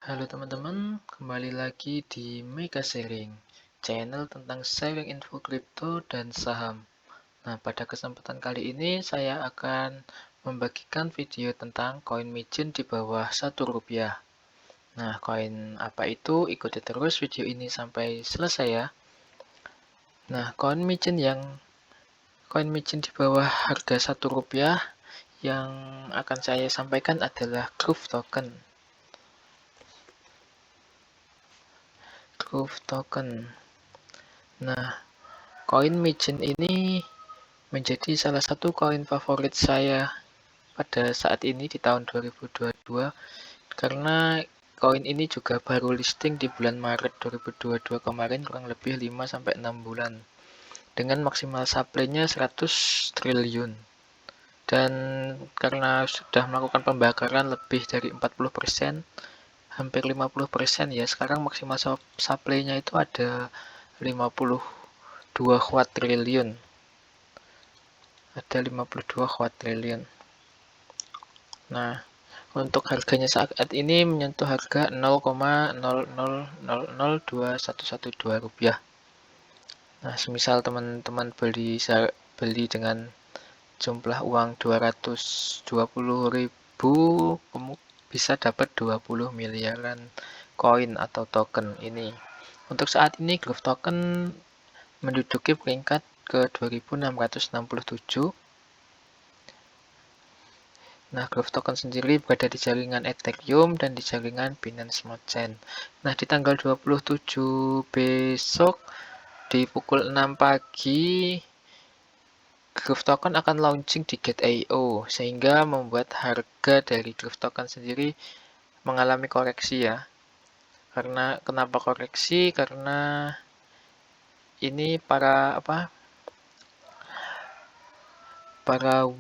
Halo teman-teman, kembali lagi di Mega Sharing, channel tentang sharing info kripto dan saham. Nah, pada kesempatan kali ini saya akan membagikan video tentang koin micin di bawah Rp1. Nah, koin apa itu? Ikuti terus video ini sampai selesai ya. Nah, koin micin di bawah harga Rp1 yang akan saya sampaikan adalah Groove Token. Groove Token. Nah, koin micin ini menjadi salah satu koin favorit saya pada saat ini di tahun 2022 karena koin ini juga baru listing di bulan Maret 2022 kemarin, kurang lebih 5-6 bulan dengan maksimal supply-nya 100 triliun. Dan karena sudah melakukan pembakaran lebih dari 40%, hampir 50% ya, sekarang maksimal supply-nya itu ada 52 kuadriliun. Ada 52 kuadriliun. Nah, untuk harganya saat ini menyentuh harga Rp0,00002112. Nah, semisal teman-teman beli dengan jumlah uang 220.000, bisa dapat 20 miliaran koin atau token ini. Untuk saat ini Groove Token menduduki peringkat ke 2667. Nah, Groove Token sendiri berada di jaringan Ethereum dan di jaringan Binance Smart Chain. Nah, di tanggal 27 besok di pukul 6 pagi, Groove Token akan launching di Gate.io sehingga membuat harga dari Groove Token sendiri mengalami koreksi ya. Karena kenapa koreksi? Karena ini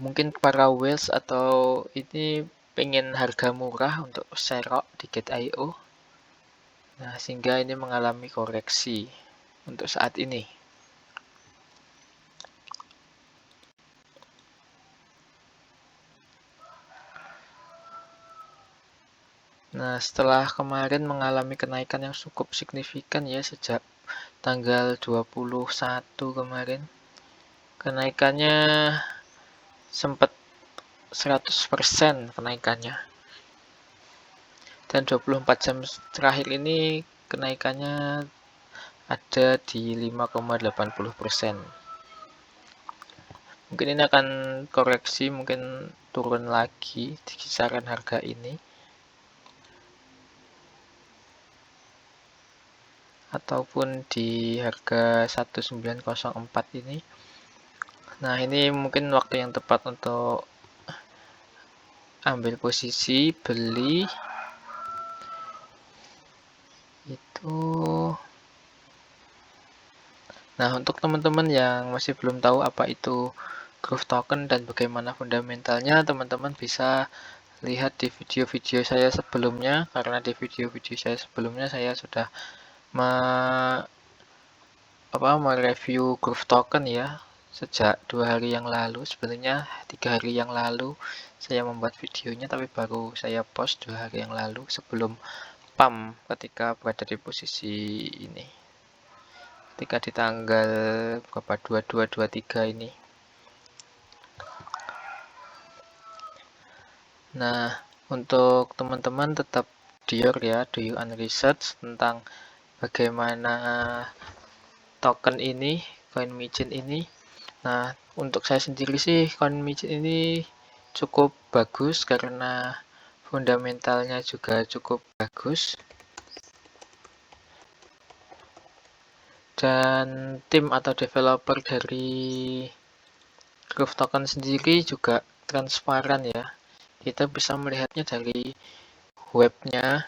mungkin para whales atau ini pengen harga murah untuk serok di Gate.io. Nah, sehingga ini mengalami koreksi untuk saat ini. Nah, setelah kemarin mengalami kenaikan yang cukup signifikan ya sejak tanggal 21 kemarin. Kenaikannya sempat 100% kenaikannya. Dan 24 jam terakhir ini kenaikannya ada di 5,80%. Mungkin ini akan koreksi, mungkin turun lagi di kisaran harga ini. Ataupun di harga 1904 ini. Nah, ini mungkin waktu yang tepat untuk ambil posisi beli. Itu. Nah, untuk teman-teman yang masih belum tahu apa itu Groove Token dan bagaimana fundamentalnya, teman-teman bisa lihat di video-video saya sebelumnya, karena di video-video saya sebelumnya saya sudah mereview Groove Token ya sejak 2 hari yang lalu. Sebenarnya 3 hari yang lalu saya membuat videonya, tapi baru saya post 2 hari yang lalu sebelum pump ketika berada di posisi ini, ketika di tanggal 22-23 ini. Nah, untuk teman-teman tetap do your own research tentang bagaimana token ini, koin micin ini. Nah, untuk saya sendiri sih koin micin ini cukup bagus karena fundamentalnya juga cukup bagus. Dan tim atau developer dari Groove Token sendiri juga transparan ya. Kita bisa melihatnya dari webnya.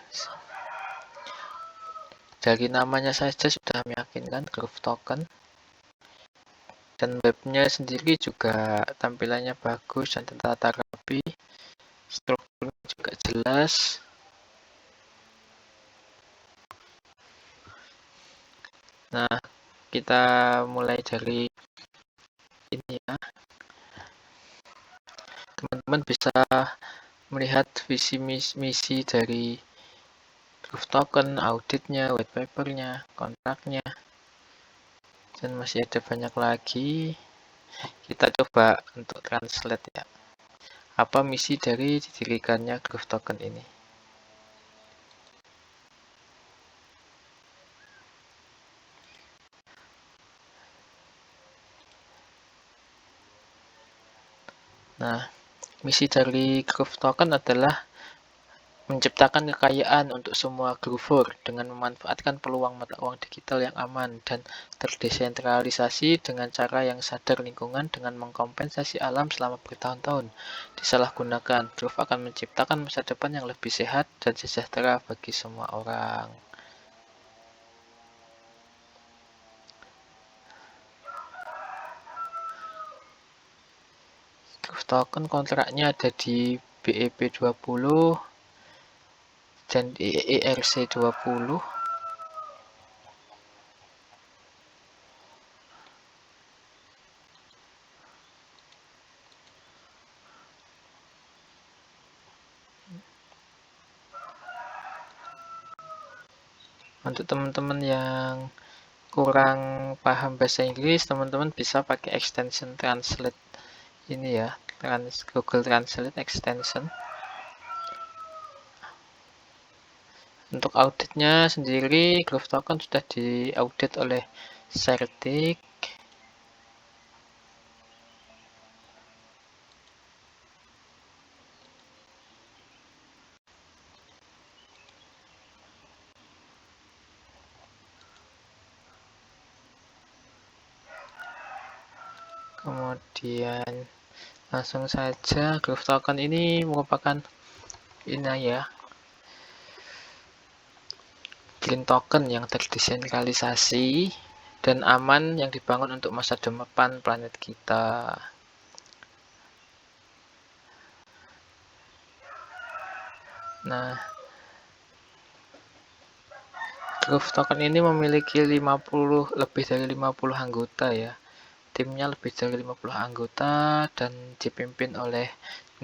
Dari namanya saja sudah meyakinkan Groove Token. Dan webnya sendiri juga tampilannya bagus dan tertata rapi, strukturnya juga jelas. Nah, kita mulai dari ini ya. Teman-teman bisa melihat visi misi dari Groove Token, auditnya, white papernya, kontraknya, dan masih ada banyak lagi. Kita coba untuk translate ya. Apa misi dari didirikannya Groove Token ini? Nah, misi dari Groove Token adalah menciptakan kekayaan untuk semua groover dengan memanfaatkan peluang mata uang digital yang aman dan terdesentralisasi dengan cara yang sadar lingkungan dengan mengkompensasi alam selama bertahun-tahun disalahgunakan. Groove akan menciptakan masa depan yang lebih sehat dan sejahtera bagi semua orang. Groove Token kontraknya ada di BEP20 dan di ERC20. Untuk teman-teman yang kurang paham bahasa Inggris, teman-teman bisa pakai extension Translate ini ya, Google Translate extension. Untuk auditnya sendiri, Groove Token sudah diaudit oleh Certic. Kemudian langsung saja, Groove Token ini merupakan ini ya, Green Token yang terdesentralisasi dan aman yang dibangun untuk masa depan planet kita. Nah, Groove Token ini memiliki lebih dari 50 anggota ya. Timnya lebih dari 50 anggota dan dipimpin oleh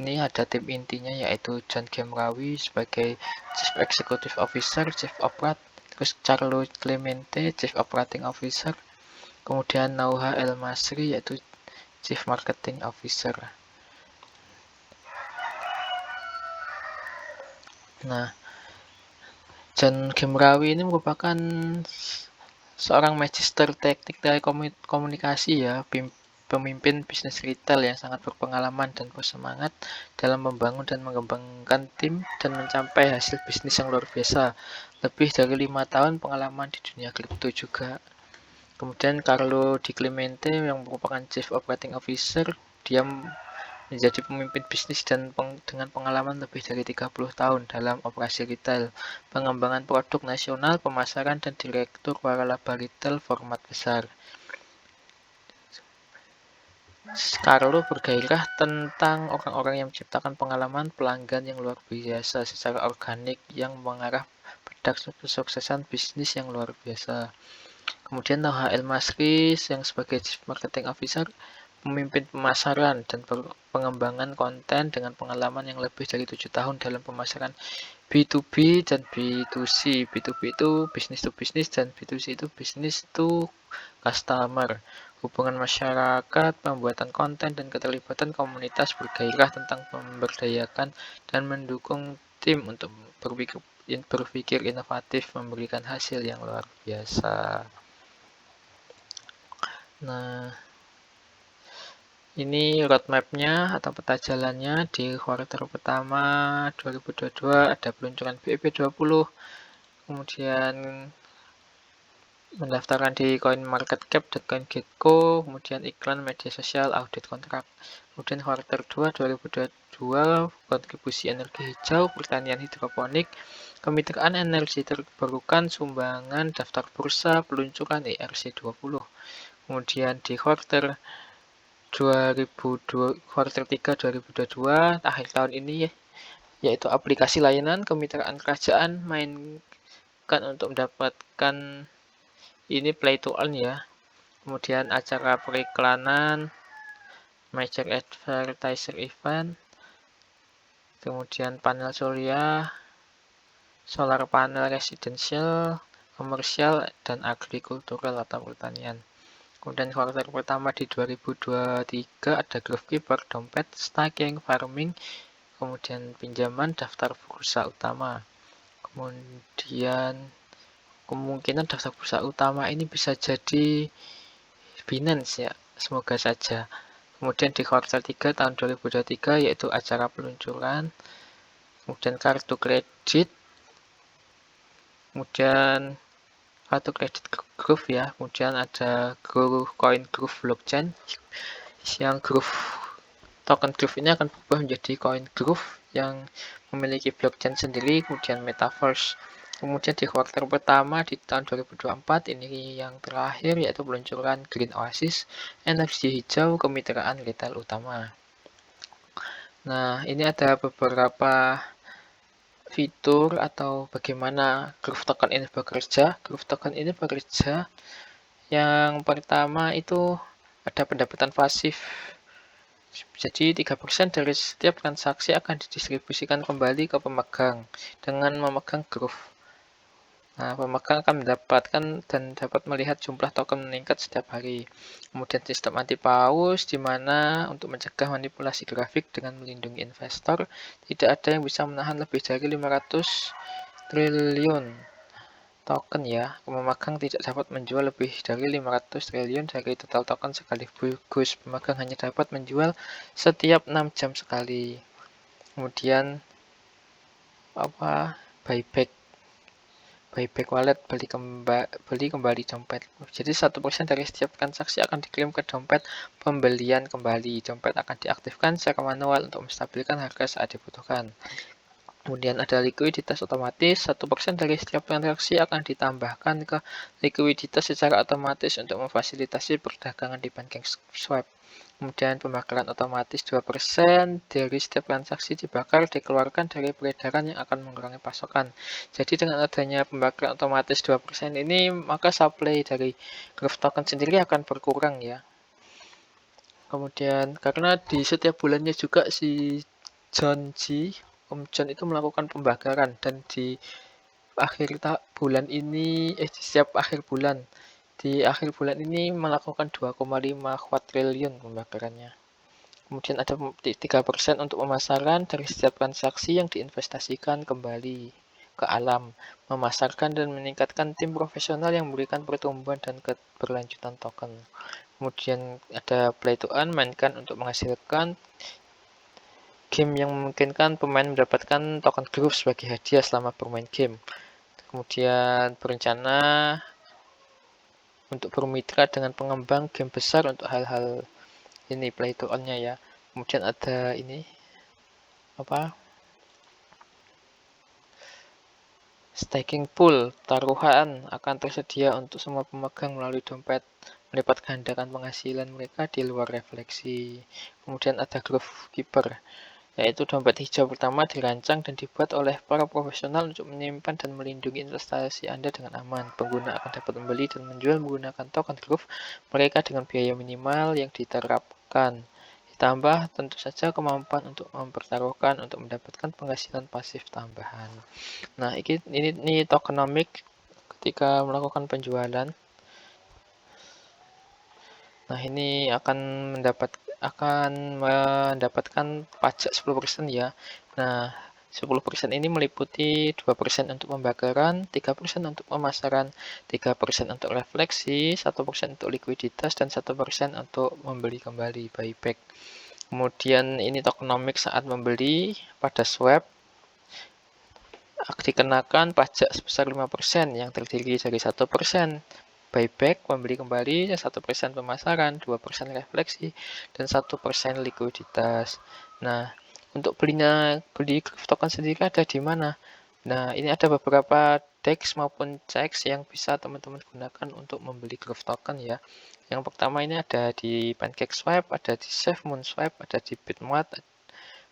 ini ada tim intinya yaitu John Gemrawi sebagai Chief Executive Officer, Chief Operat, terus Carlo Clemente, Chief Operating Officer, kemudian Nauha El Masri yaitu Chief Marketing Officer. Nah, John Gemrawi ini merupakan seorang magister teknik telekomunikasi ya, pemimpin bisnis retail yang sangat berpengalaman dan bersemangat dalam membangun dan mengembangkan tim dan mencapai hasil bisnis yang luar biasa. Lebih dari 5 tahun pengalaman di dunia kripto juga. Kemudian Carlo Di Clemente yang merupakan Chief Operating Officer, dia menjadi pemimpin bisnis dan dengan pengalaman lebih dari 30 tahun dalam operasi retail, pengembangan produk nasional, pemasaran, dan direktur waralaba retail format besar. Carlo bergairah tentang orang-orang yang menciptakan pengalaman pelanggan yang luar biasa secara organik yang mengarah pada kesuksesan bisnis yang luar biasa. Kemudian Nauha El Masri yang sebagai Chief Marketing Officer, pemimpin pemasaran dan pengembangan konten dengan pengalaman yang lebih dari 7 tahun dalam pemasaran B2B dan B2C. B2B itu business to business dan B2C itu business to customer. Hubungan masyarakat, pembuatan konten, dan keterlibatan komunitas bergairah tentang memberdayakan dan mendukung tim untuk berpikir inovatif memberikan hasil yang luar biasa. Nah, ini roadmap-nya atau peta jalannya di kuartal pertama 2022 ada peluncuran BEP20, kemudian mendaftarkan di CoinMarketCap dan CoinGecko, kemudian iklan media sosial, audit kontrak. Kemudian kuartal 2 2022 kontribusi energi hijau, pertanian hidroponik, kemitraan energi terbarukan, sumbangan, daftar bursa, peluncuran ERC20. Kemudian di kuartal 3 2022 akhir tahun ini yaitu aplikasi layanan kemitraan kerajaan mainkan untuk mendapatkan ini play to earn ya. Kemudian acara periklanan, major advertiser event, kemudian panel surya, solar panel residential, komersial, dan agrikultural atau pertanian. Kemudian kuartal pertama di 2023 ada Growth Keeper, dompet, staking, farming, kemudian pinjaman, daftar bursa utama. Kemudian kemungkinan daftar bursa utama ini bisa jadi Binance ya, semoga saja. Kemudian di kuartal 3 tahun 2023 yaitu acara peluncuran, kemudian kartu kredit, kemudian kartu kredit Groove ya, kemudian ada koin Groove blockchain yang token Groove ini akan berubah menjadi koin Groove yang memiliki blockchain sendiri, kemudian metaverse. Kemudian di kuartal pertama di tahun 2024 ini yang terakhir yaitu peluncuran Green Oasis, energi hijau, kemitraan retail utama. Nah, ini ada beberapa fitur atau bagaimana Groove Token ini bekerja. Groove Token ini bekerja yang pertama itu ada pendapatan pasif. Jadi 3% dari setiap transaksi akan didistribusikan kembali ke pemegang dengan memegang Groove. Nah, pemegang akan mendapatkan dan dapat melihat jumlah token meningkat setiap hari. Kemudian sistem anti-paus, di mana untuk mencegah manipulasi grafik dengan melindungi investor, tidak ada yang bisa menahan lebih dari 500 triliun token ya. Pemegang tidak dapat menjual lebih dari 500 triliun dari total token sekaligus. Pemegang hanya dapat menjual setiap 6 jam sekali. Kemudian buyback wallet, beli kembali dompet. Jadi 1% dari setiap transaksi akan dikirim ke dompet pembelian kembali. Dompet akan diaktifkan secara manual untuk menstabilkan harga saat dibutuhkan. Kemudian ada likuiditas otomatis, 1% dari setiap transaksi akan ditambahkan ke likuiditas secara otomatis untuk memfasilitasi perdagangan di PancakeSwap. Kemudian pembakaran otomatis 2% dari setiap transaksi dikeluarkan dari peredaran yang akan mengurangi pasokan. Jadi dengan adanya pembakaran otomatis 2% ini, maka supply dari Groove Token sendiri akan berkurang ya. Kemudian karena di setiap bulannya juga si Om John itu melakukan pembakaran dan di bulan ini, di setiap akhir bulan, di akhir bulan ini melakukan 2,5 kuadriliun pembakarannya. Kemudian ada 3% untuk pemasaran dari setiap transaksi yang diinvestasikan kembali ke alam, memasarkan dan meningkatkan tim profesional yang memberikan pertumbuhan dan keberlanjutan token. Kemudian ada play to earn, mainkan untuk menghasilkan game yang memungkinkan pemain mendapatkan token Groove sebagai hadiah selama bermain game. Kemudian berencana untuk bermitra dengan pengembang game besar untuk hal-hal ini play to earn-nya ya. Kemudian ada ini staking pool, taruhan akan tersedia untuk semua pemegang melalui dompet, melipat gandakan penghasilan mereka di luar refleksi. Kemudian ada Growth Keeper, yaitu dompet hijau pertama dirancang dan dibuat oleh para profesional untuk menyimpan dan melindungi investasi Anda dengan aman. Pengguna akan dapat membeli dan menjual menggunakan token Groove mereka dengan biaya minimal yang diterapkan. Ditambah tentu saja kemampuan untuk mempertaruhkan untuk mendapatkan penghasilan pasif tambahan. Nah, ini tokenomics ketika melakukan penjualan. Nah, ini akan mendapatkan pajak 10% ya. Nah, 10% ini meliputi 2% untuk pembakaran, 3% untuk pemasaran, 3% untuk refleksi, 1% untuk likuiditas, dan 1% untuk membeli kembali, buyback. Kemudian ini tokenomics saat membeli pada swap dikenakan pajak sebesar 5% yang terdiri dari 1% buyback, membeli kembali, 1% pemasaran, 2% refleksi, dan 1% likuiditas. Nah, untuk beli Groove Token sendiri ada di mana? Nah, ini ada beberapa DEX maupun CEX yang bisa teman-teman gunakan untuk membeli Groove Token ya. Yang pertama ini ada di PancakeSwap, ada di SafeMoonSwap, ada di Bitmart,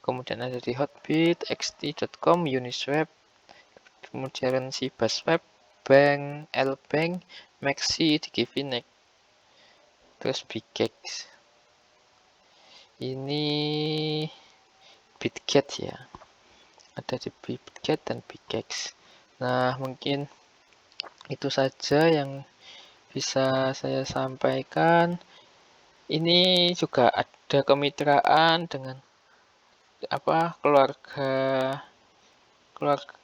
kemudian ada di Hotbit, xt.com, Uniswap, kemudian Sibaswap, Bank, Lbank, Maxi, Digifinex, terus Bigex. Ini Bitget ya. Ada di Bitget dan Bigex. Nah, mungkin itu saja yang bisa saya sampaikan. Ini juga ada kemitraan dengan keluarga keluarga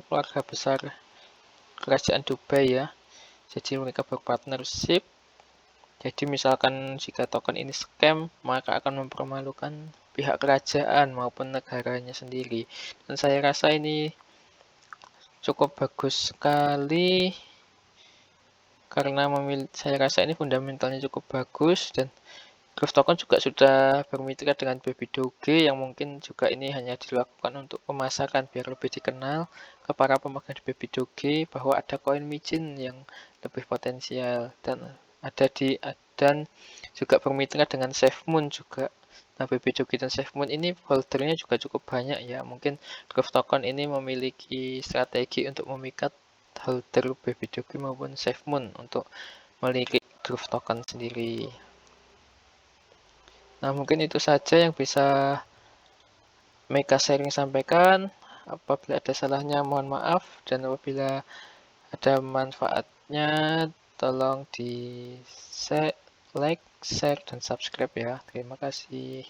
keluarga besar kerajaan Dubai ya. Jadi mereka berpartnership. Jadi misalkan jika token ini scam, maka akan mempermalukan pihak kerajaan maupun negaranya sendiri. Dan saya rasa ini cukup bagus sekali karena saya rasa ini fundamentalnya cukup bagus, dan Groove Token juga sudah bermitra dengan Baby Doge yang mungkin juga ini hanya dilakukan untuk pemasaran biar lebih dikenal ke para pemegang Baby Doge bahwa ada koin micin yang lebih potensial, dan juga bermitra dengan SafeMoon juga. Nah, Baby Doge dan SafeMoon ini holdernya juga cukup banyak ya. Mungkin Groove Token ini memiliki strategi untuk memikat holder Baby Doge maupun SafeMoon untuk melirik Groove Token sendiri. Nah, mungkin itu saja yang bisa Mega sharing sampaikan. Apabila ada salahnya mohon maaf, dan apabila ada manfaatnya tolong di like, share, dan subscribe ya. Terima kasih.